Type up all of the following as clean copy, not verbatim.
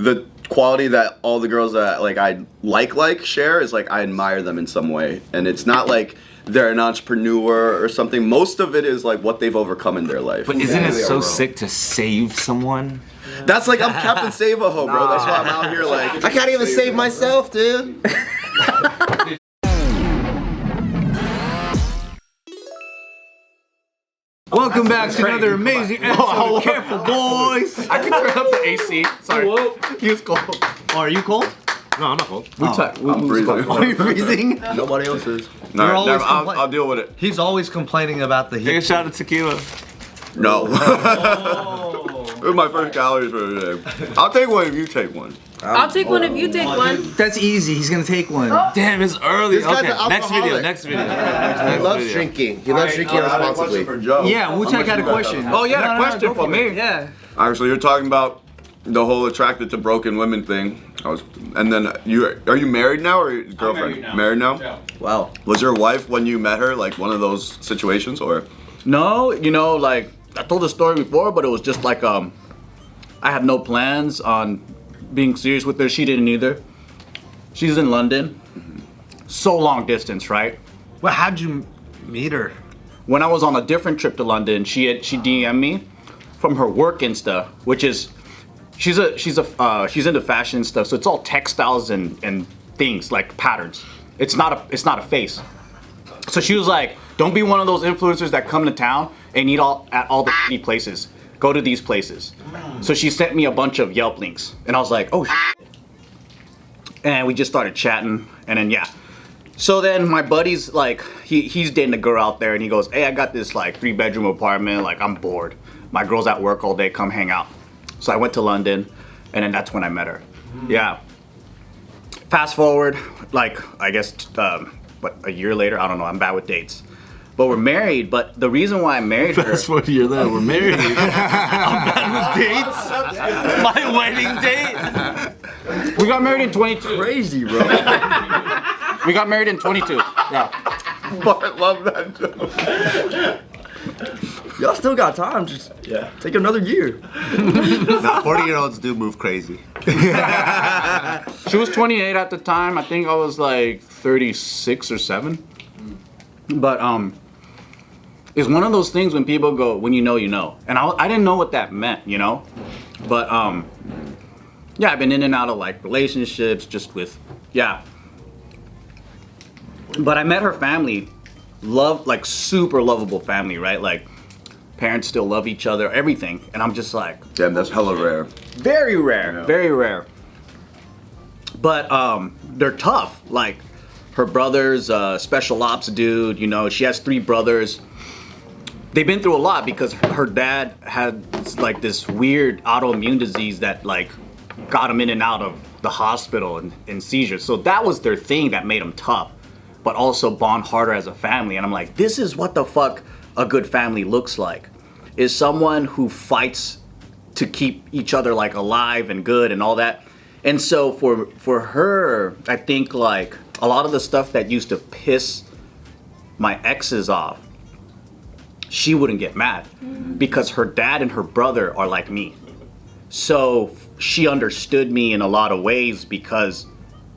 the quality that all the girls that like I like share is like I admire them in some way, and it's not like they're an entrepreneur or something. Most of it is like what they've overcome in their life. But isn't it so sick to save someone? That's like I'm Captain Save-A-Ho, bro. That's why I'm out here like I can't even save myself, dude. Welcome back to another amazing episode of Careful Boys. I can turn up the AC. Sorry. He was cold. Oh, are you cold? No, I'm not cold. I'm freezing. Are you freezing? Nobody else is. You're No, always I'll deal with it. He's always complaining about the Take a heat. shot of tequila. No. It was my first calories for the day. I'll take one if you take one. I'll take one if you take one. That's easy. He's gonna take one. Damn, it's early. This guy's Okay, an next video. alcoholic. He loves drinking. He loves drinking I have a responsibly. question for Joe. Yeah, Wu-Tang had a question. Oh yeah, a question go for me. it. Yeah. Alright, so you're talking about the whole attracted to broken women thing. And then are you married now or your girlfriend? Married now? Yeah. Wow. Was your wife when you met her like one of those situations or? No, you know, like I told the story before, but it was just like I had no plans on being serious with her. She didn't either. She's in London. So long distance, right? Well, how'd you meet her? When I was on a different trip to London, she DM'd me from her work Insta, which is she's into fashion stuff, so it's all textiles and things like patterns. It's not a face. So she was like, don't be one of those influencers that come to town and eat at all the places. Go to these places. So she sent me a bunch of Yelp links, and I was like, oh shit. And we just started chatting, and then yeah. So then my buddy's like, he's dating a girl out there, and he goes, hey, I got this like 3-bedroom apartment, like I'm bored. My girl's at work all day, come hang out. So I went to London, and then that's when I met her. Yeah. Fast forward, like I guess, a year later, I don't know, I'm bad with dates. But we're married, but the reason why I married her... Fast forward a year later, we're married. I'm bad with dates. My wedding date. We got married in 22. Crazy, bro. We got married in 22. Yeah. Bart, love that joke. Y'all still got time. Just take another year. Now 40-year-olds do move crazy. She was 28 at the time. I think I was like 36 or 7. But it's one of those things when people go, when you know, you know. And I didn't know what that meant, you know? But yeah, I've been in and out of like relationships just with, yeah. But I met her family, like super lovable family, right? Like parents still love each other, everything. And I'm just like, Damn, that's hella rare. very rare, Yeah. very rare. But they're tough. Like her brother's a special ops dude, you know, she has 3 brothers. They've been through a lot because her dad had like this weird autoimmune disease that like got him in and out of the hospital and seizures. So that was their thing that made them tough, but also bond harder as a family. And I'm like, this is what the fuck a good family looks like. Is someone who fights to keep each other like alive and good and all that. And so for her, I think like a lot of the stuff that used to piss my exes off, she wouldn't get mad because her dad and her brother are like me. So she understood me in a lot of ways because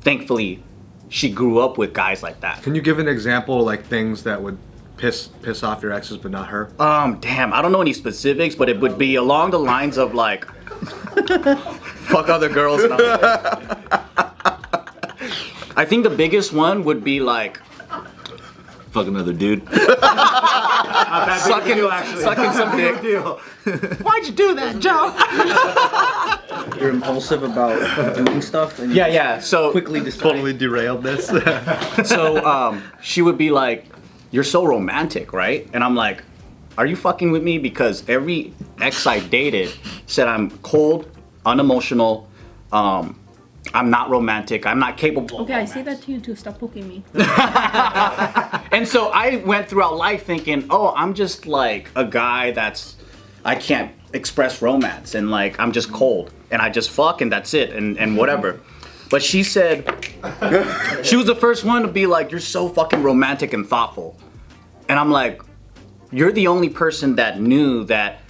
thankfully she grew up with guys like that. Can you give an example, like things that would piss off your exes but not her? Damn, I don't know any specifics, but it would be along the lines of like, fuck other girls. And I think the biggest one would be like, Fuck another dude. sucking some dick. Why'd you do that, Joe? You're impulsive about doing stuff. And Yeah. So quickly decide. Totally derailed this. So she would be like, you're so romantic, right? And I'm like, are you fucking with me? Because every ex I dated said I'm cold, unemotional, I'm not romantic, I'm not capable. Okay, I say that to you too. Stop poking me. And so I went throughout life thinking, oh, I'm just like a guy I can't express romance and like I'm just cold and I just fuck and that's it and whatever. But she said, she was the first one to be like, you're so fucking romantic and thoughtful. And I'm like, you're the only person that knew that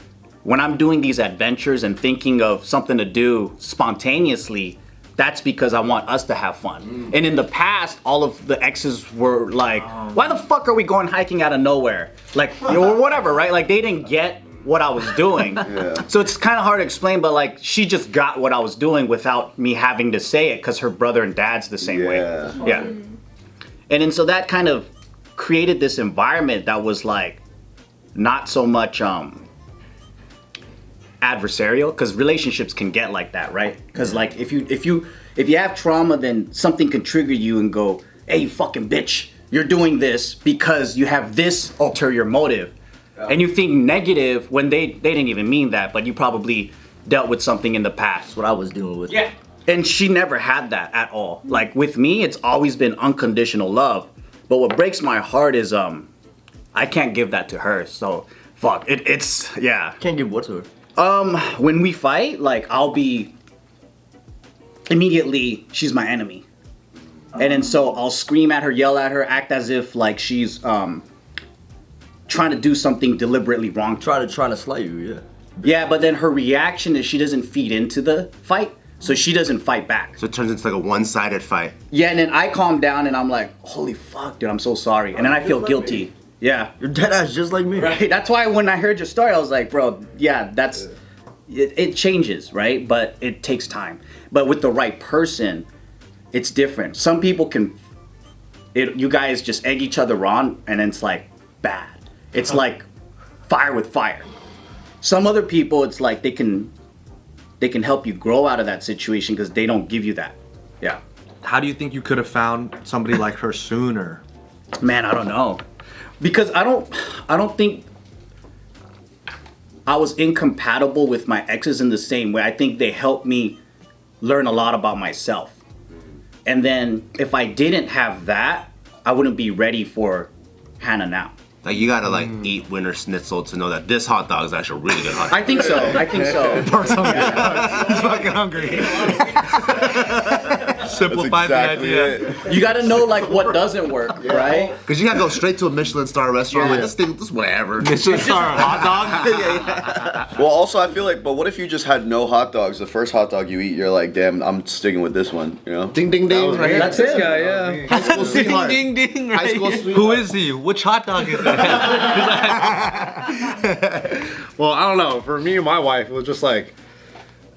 when I'm doing these adventures and thinking of something to do spontaneously, that's because I want us to have fun. And in the past, all of the exes were like, why the fuck are we going hiking out of nowhere? Like, or whatever, right? Like, they didn't get what I was doing. So it's kind of hard to explain, but like, she just got what I was doing without me having to say it because her brother and dad's the same way. Yeah. And then so that kind of created this environment that was like, not so much adversarial, because relationships can get like that, right? Because like if you have trauma, then something can trigger you and go, hey, you fucking bitch, you're doing this because you have this ulterior motive. And you think negative when they didn't even mean that, but you probably dealt with something in the past. That's what I was dealing with. Yeah. And she never had that at all. Like with me, it's always been unconditional love. But what breaks my heart is I can't give that to her. So fuck, it's yeah. Can't give what to her? When we fight, like I'll be immediately, she's my enemy. And then so I'll scream at her, yell at her, act as if like she's trying to do something deliberately wrong. Trying to slay you, yeah. Yeah, but then her reaction is she doesn't feed into the fight, so she doesn't fight back. So it turns into like a one-sided fight. Yeah, and then I calm down and I'm like, holy fuck, dude, I'm so sorry. And then I feel guilty. Yeah. You're dead ass just like me. Right, that's why when I heard your story, I was like, bro, yeah, that's, it changes, right? But it takes time. But with the right person, it's different. Some people you guys just egg each other on and then it's like bad. It's like fire with fire. Some other people, it's like they can help you grow out of that situation because they don't give you that. Yeah. How do you think you could have found somebody like her sooner? Man, I don't know. Because I don't think I was incompatible with my exes in the same way. I think they helped me learn a lot about myself. And then if I didn't have that, I wouldn't be ready for Hannah now. Like you gotta like eat winter schnitzel to know that this hot dog is actually really good hot dog. I think so. Bart's hungry. He's fucking hungry. Simplify the idea. You gotta know like what doesn't work, right? Because you gotta go straight to a Michelin star restaurant. Like this whatever. Michelin star hot dog? Well, also I feel like, but what if you just had no hot dogs? The first hot dog you eat, you're like, damn, I'm sticking with this one. You know? Ding ding ding. Right here. That's it. Guy, yeah. High school sweetheart. Ding ding. High school Right. sweetheart. Who is he? Which hot dog is it? Well, I don't know. For me and my wife, it was just like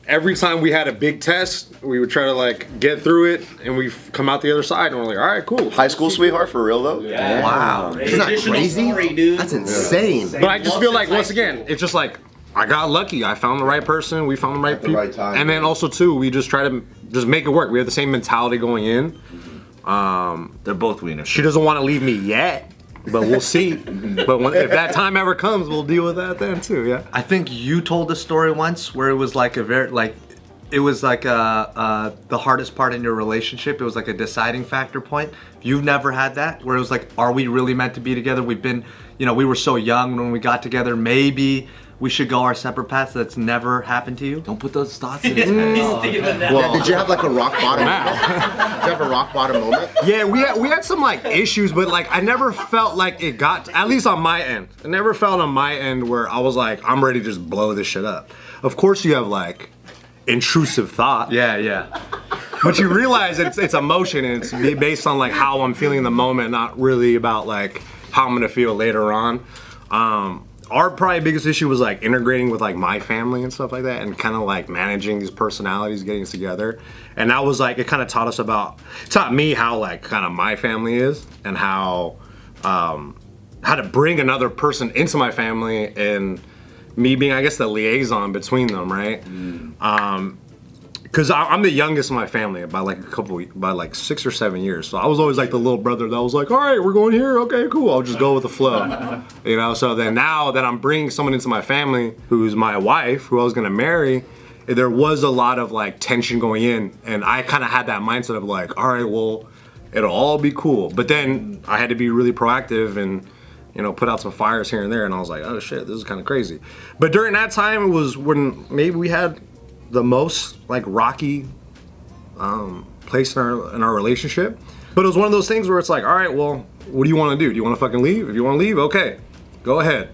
every time we had a big test, we would try to like get through it, and we come out the other side, and we're like, all right, cool. High school sweetheart for real though? Yeah. Wow. Isn't that crazy? Story, dude. That's insane. But I just feel like once again, it's just like I got lucky. I found the right person. We found the right people. right time. And then also too, we just try to just make it work. We have the same mentality going in. They're both wieners. She doesn't want to leave me yet, but we'll see. But if that time ever comes, we'll deal with that then too. Yeah. I think you told a story once where it was like the hardest part in your relationship. It was like a deciding factor point. You've never had that where it was like, are we really meant to be together? We've been, we were so young when we got together. Maybe we should go our separate paths. That's never happened to you. Don't put those thoughts in his head. Yeah, did you have like a rock bottom? Did you have a rock bottom moment? Yeah, we had some like issues, but like I never felt like it got, at least on my end. I never felt on my end where I was like, I'm ready to just blow this shit up. Of course you have like intrusive thought. Yeah. But you realize it's emotion and it's based on like how I'm feeling in the moment, not really about like how I'm gonna feel later on. Our probably biggest issue was like integrating with like my family and stuff like that, and kind of like managing these personalities, getting us together. And that was like, it kind of taught me how like kind of my family is, and how to bring another person into my family, and me being, I guess, the liaison between them, right? Because I'm the youngest in my family by like 6 or 7 years. So I was always like the little brother that was like, all right, we're going here. Okay, cool. I'll just go with the flow. So then now that I'm bringing someone into my family who's my wife, who I was going to marry, there was a lot of like tension going in. And I kind of had that mindset of like, all right, well, it'll all be cool. But then I had to be really proactive and, put out some fires here and there. And I was like, oh shit, this is kind of crazy. But during that time, it was when maybe we had the most like rocky place in our relationship. But it was one of those things where it's like, all right, well, what do you want to do? Do you want to fucking leave? If you want to leave, okay. go ahead.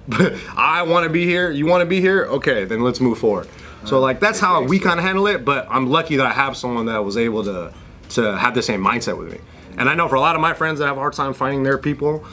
I want to be here. You want to be here? Okay, then let's move forward. So like that's how we kind of handle it. But I'm lucky that I have someone that was able to have the same mindset with me. And I know for a lot of my friends that have a hard time finding their people,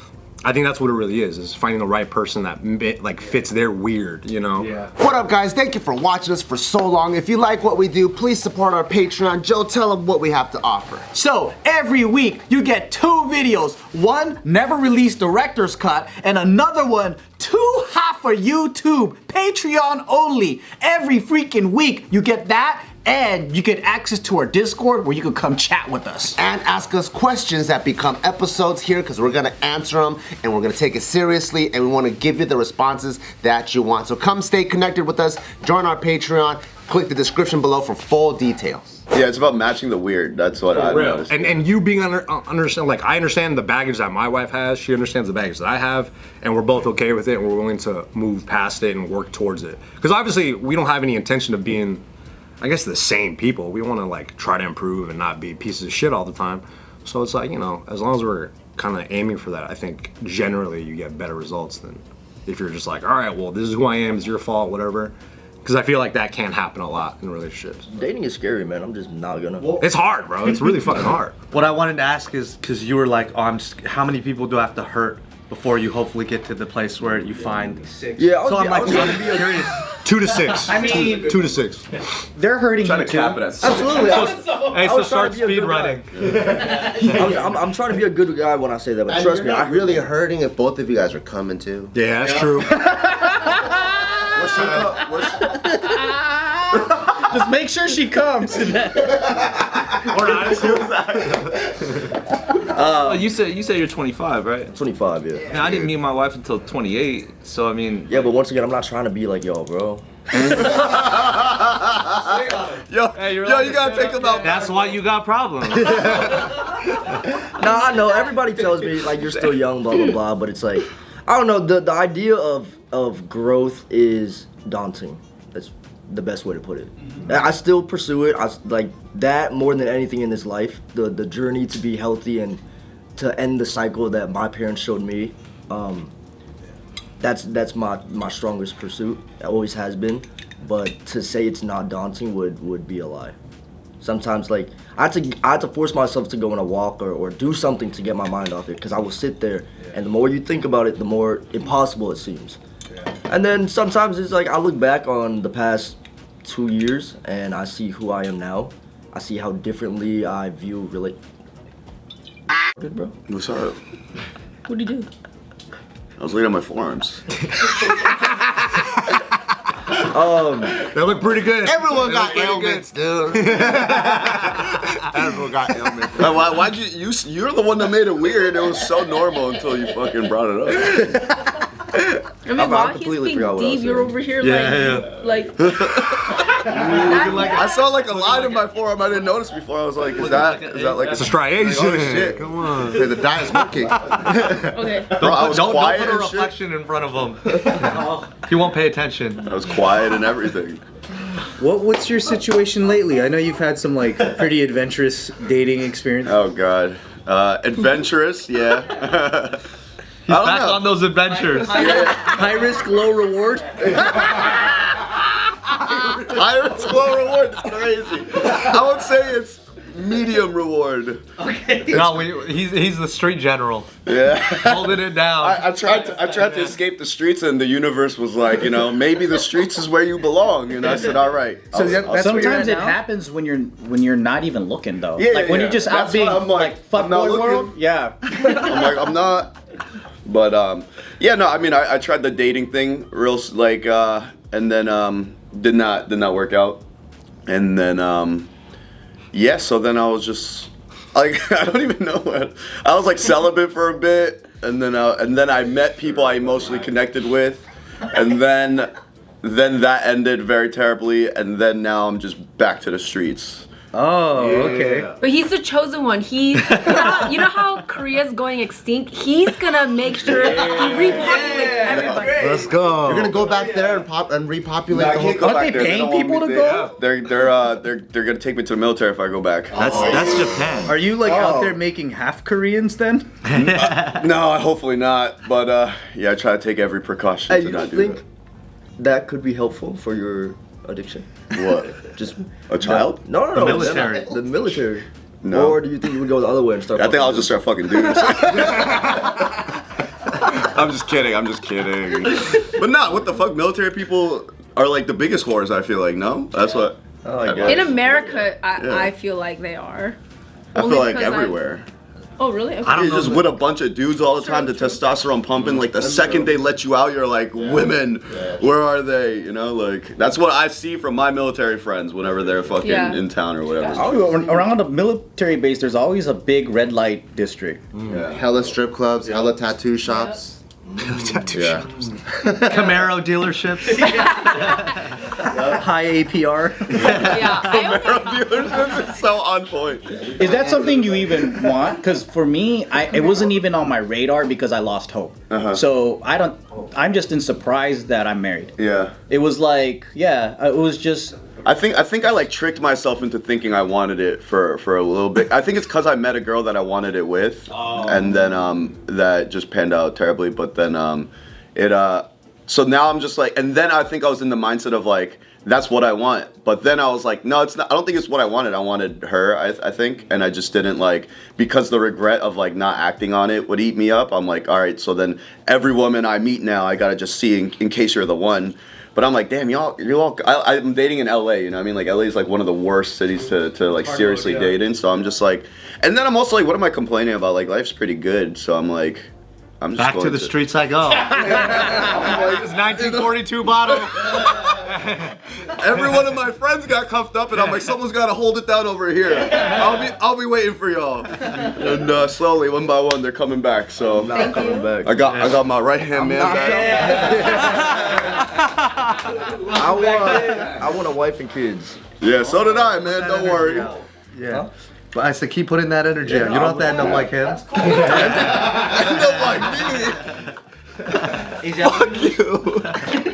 I think that's what it really is finding the right person that like fits their weird, you know? Yeah. What up, guys? Thank you for watching us for so long. If you like what we do, please support our Patreon. Joe, tell them what we have to offer. So every week you get 2 videos. One never released director's cut, and another one too hot for YouTube, Patreon only. Every freaking week you get that. And you get access to our Discord where you can come chat with us. And ask us questions that become episodes here because we're gonna answer them and we're gonna take it seriously and we wanna give you the responses that you want. So come stay connected with us, join our Patreon, click the description below for full details. Yeah, it's about matching the weird. That's what I've noticed. And you being understand, like I understand the baggage that my wife has, she understands the baggage that I have, and we're both okay with it and we're willing to move past it and work towards it. Because obviously we don't have any intention of being, I guess, the same people. We want to like try to improve and not be pieces of shit all the time. So it's like, you know, as long as we're kind of aiming for that, I think generally you get better results than if you're just like, all right, well, this is who I am, it's your fault, whatever. Because I feel like that can happen a lot in relationships. Dating is scary, man. I'm just not gonna. It's hard, bro. It's really fucking hard. What I wanted to ask is, because you were like, oh, how many people do I have to hurt before you hopefully get to the place where you find 6? Yeah, So I'm curious. 2 to 6. I mean, 2 to 6. they're hurting Trying you to too. cap it at absolutely. Hey, so start speed running. I'm trying to be a good guy when I say that, but And trust you're me, not really hurting if both of you guys are coming too. Yeah, that's true. Just make sure she comes. You say you're 25, right? 25, yeah. And I didn't meet my wife until 28, so I mean. Yeah, but once again, I'm not trying to be like y'all, bro. You gotta take them out. That's why you got problems. No, I know everybody tells me like you're still young, blah blah blah, but it's like I don't know. The idea of growth is daunting. That's the best way to put it. I still pursue it. I like that more than anything in this life. The journey to be healthy and to end the cycle that my parents showed me. That's my strongest pursuit. It always has been. But to say it's not daunting would be a lie. Sometimes like I had to force myself to go on a walk or do something to get my mind off it because I will sit there and the more you think about it, the more impossible it seems. And then sometimes it's like I look back on the past 2 years and I see who I am now. I see how differently I view Good, bro. What's up? What'd you do? I was looking at my forearms. They look pretty good. Everyone got ailments, dude. Everyone got ailments. Why'd you're the one that made it weird. It was so normal until you fucking brought it up. I mean, while he's completely being forgot what I was deep, you're saying. over here like. I saw like a line in my forearm I didn't notice before. I was like, is that like It's a striation. Oh shit. Come on. Hey, the diet's working. Okay. Bro, I was Don't quiet put a and shit. reflection in front of him. He won't pay attention. I was quiet and everything. What's your situation lately? I know you've had some like pretty adventurous dating experience. Oh god. Adventurous, yeah. He's back on those adventures. High risk, low reward. High risk, low reward is crazy. I would say it's medium reward. No, he's the street general. Yeah. Holding it down. I tried to escape the streets and the universe was like, you know, maybe the streets is where you belong. And I said, all right. So that's where you're Sometimes at it now? happens when you're not even looking though. Yeah, like when yeah. you're just That's out being what I'm like, fuck I'm not boy looking. world. Yeah. I'm like, I'm not. But yeah, no, I mean, I tried the dating thing real like, and then did not work out, and then yeah, so then I was just like, I don't even know what. I was like celibate for a bit, and then I met people I emotionally connected with, and then that ended very terribly, and then now I'm just back to the streets. Oh, okay. But he's the chosen one. You know how Korea's going extinct? He's gonna make sure he repopulates everybody. Let's go. You're gonna go back there and repopulate the whole Aren't they paying people to go? They're gonna take me to the military if I go back. That's Japan. Are you like out there making half Koreans then? No, hopefully not. But yeah, I try to take every precaution Hey, to you not don't do think that could be helpful for your addiction? that. What? Just A child? No. The military. The military. No. Or do you think you would go the other way and start? I think fucking I'll just start fucking dudes. I'm just kidding. But nah, what the fuck? Military people are like the biggest whores. I feel like no. That's what. Oh, I guess. In America, Yeah. I feel like they are. I Only feel like because everywhere. Oh, really? Okay. I don't You're know. just with a bunch of dudes all the time, the testosterone pumping. Like the second they let you out, you're like, women, where are they? You know, like that's what I see from my military friends whenever they're fucking in town or whatever. Around the military base, there's always a big red light district. hella strip clubs, hella tattoo shops. Yeah. Camaro dealerships. High APR. Yeah. It's so on point. Is that something you even want? Because for me, it wasn't even on my radar because I lost hope. So I'm just in surprise that I'm married. Yeah. It was like, it was just. I think I like tricked myself into thinking I wanted it for a little bit. I think it's because I met a girl that I wanted it with, and then that just panned out terribly. But then so now I'm just like, and then I think I was in the mindset of like that's what I want. But then I was like, no, it's not. I don't think it's what I wanted. I wanted her, I think, and I just didn't like because the regret of like not acting on it would eat me up. I'm like, all right, so then every woman I meet now, I gotta just see in case you're the one. But I'm like, damn, you're all. I'm dating in LA, you know what I mean? Like, LA is like one of the worst cities to like seriously date in. So I'm just like, and then I'm also like, what am I complaining about? Like, life's pretty good. So I'm like, I'm just Back going to the streets I go. This 1942 bottle. Every one of my friends got cuffed up, and I'm like, someone's got to hold it down over here. I'll be waiting for y'all. And slowly, one by one, they're coming back. So I'm not coming back. I got my right hand man back. I want a wife and kids. Yeah, so did I, man. Don't worry. Yeah. But I said keep putting that energy out. You don't have to end up like him. End up like me. Fuck you.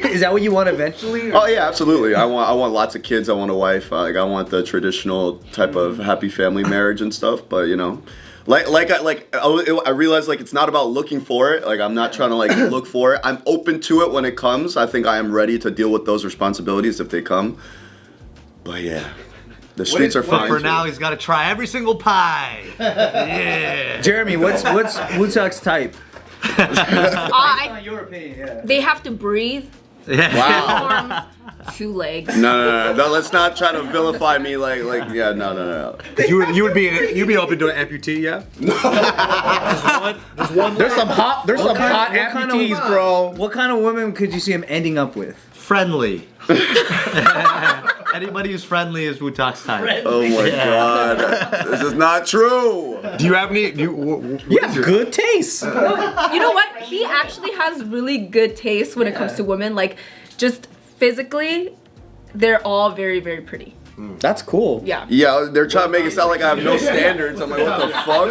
Is that what you want eventually? Oh yeah, absolutely. I want lots of kids. I want a wife. Like I want the traditional type of happy family marriage and stuff. But you know, I realize like it's not about looking for it. Like I'm not trying to like look for it. I'm open to it when it comes. I think I am ready to deal with those responsibilities if they come. But yeah. The streets are fine. But for now, he's got to try every single pie. Yeah. Jeremy, what's Wootuck's type? Your opinion, They have to breathe. Wow. 2 legs. No. Let's not try to vilify me like yeah. No. You'd be open to an amputee, yeah? There's some hot amputees, bro. What kind of woman could you see him ending up with? Friendly. Anybody who's friendly is Wutak's type. Oh my god. This is not true. Do you have any? You have good taste. You know what? He actually has really good taste when it comes to women. Like, just physically, they're all very, very pretty. That's cool. Yeah. Yeah, they're trying to make it sound like I have no standards. I'm like, what the fuck?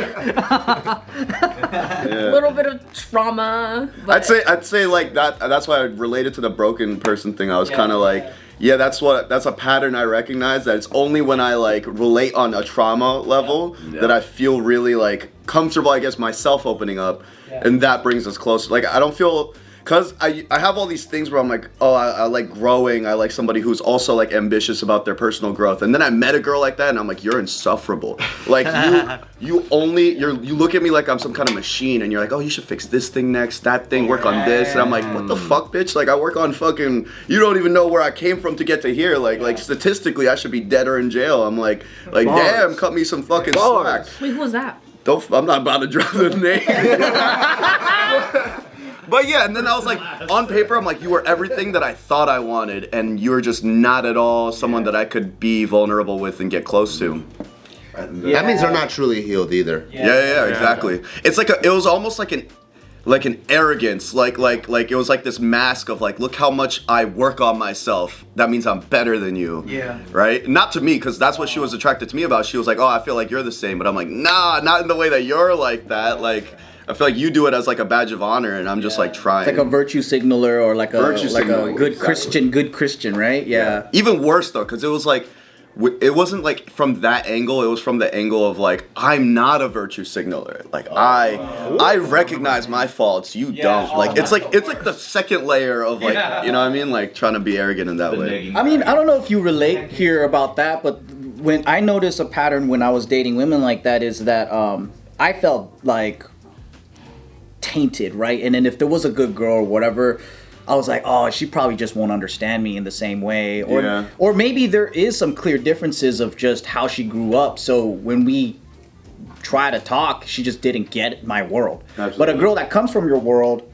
A little bit of trauma. But I'd say like that. That's why I related to the broken person thing. I was kind of like, yeah, that's a pattern I recognize. That it's only when I like relate on a trauma level that I feel really like comfortable. I guess myself opening up, and that brings us closer. Like I don't feel. Cause I have all these things where I'm like, oh, I like growing. I like somebody who's also like ambitious about their personal growth. And then I met a girl like that, and I'm like, you're insufferable. Like you look at me like I'm some kind of machine, and you're like, oh, you should fix this thing next, that thing, work on this. And I'm like, what the fuck, bitch? Like I work on fucking. You don't even know where I came from to get to here. Like statistically, I should be dead or in jail. I'm like damn, cut me some fucking slack. wait, who was that? I'm not about to drop the name. But yeah, and then I was like, on paper, I'm like, you were everything that I thought I wanted, and you were just not at all someone that I could be vulnerable with and get close to. That means they're not truly healed either. Yeah, exactly. It's like it was almost like like an arrogance, like it was like this mask of like, look how much I work on myself. That means I'm better than you. Yeah. Right? Not to me, because that's what she was attracted to me about. She was like, oh, I feel like you're the same. But I'm like, nah, not in the way that you're like that. Like, I feel like you do it as like a badge of honor, and I'm just like trying. It's like a virtue signaler or like a good exactly. good Christian, right? Yeah. Even worse though, because it was like, it wasn't like from that angle. It was from the angle of like, I'm not a virtue signaler. Like I recognize my faults. You don't. Like it's like the second layer of like, you know what I mean? Like trying to be arrogant in that way. I mean, I don't know if you relate here about that, but when I noticed a pattern when I was dating women like that is that I felt like tainted, right? And then if there was a good girl or whatever, I was like, oh, she probably just won't understand me in the same way. Or maybe there is some clear differences of just how she grew up. So when we try to talk, she just didn't get my world. Absolutely. But a girl that comes from your world,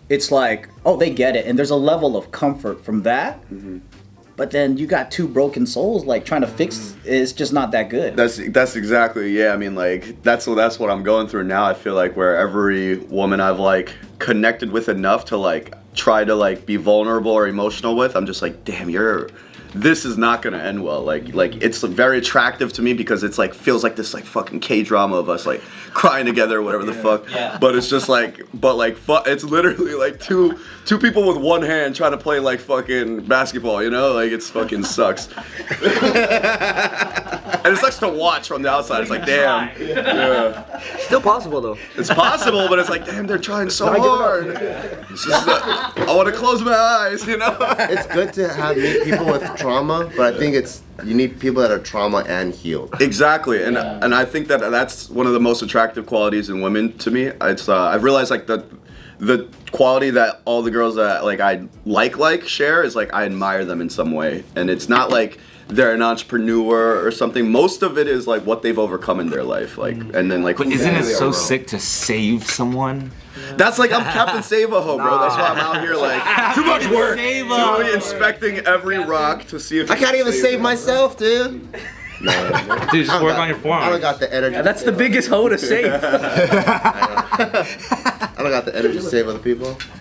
it's like, oh, they get it. And there's a level of comfort from that. Mm-hmm. But then you got two broken souls, like trying to fix it's just not that good. That's exactly, yeah. I mean, like that's what I'm going through now. I feel like where every woman I've like connected with enough to like try to like be vulnerable or emotional with, I'm just like, damn, this is not gonna end well. Like it's very attractive to me because it's like feels like this like fucking K-drama of us like crying together or whatever the fuck. Yeah. But it's just like, it's literally like two people with one hand trying to play like fucking basketball, you know? Like it's fucking sucks. And it sucks to watch from the outside. It's like, damn. Yeah. Still possible though. It's possible, but it's like, damn, they're trying so hard. It's just I want to close my eyes, you know? It's good to meet people with trauma, but I think you need people that are trauma and healed. Exactly, and I think that's one of the most attractive qualities in women to me. It's I've realized like the quality that all the girls that like I like share is like I admire them in some way, and it's not like they're an entrepreneur or something. Most of it is like what they've overcome in their life, like, and then like. But isn't it so sick to save someone? That's like I'm Captain Save-A-Ho, bro. That's why I'm out here like too much work, totally inspecting every rock to see if I can't even save myself, dude. No, dude, just work on your forearms. I don't got the energy. Yeah, that's the biggest hoe to save. I don't got the energy to save other people.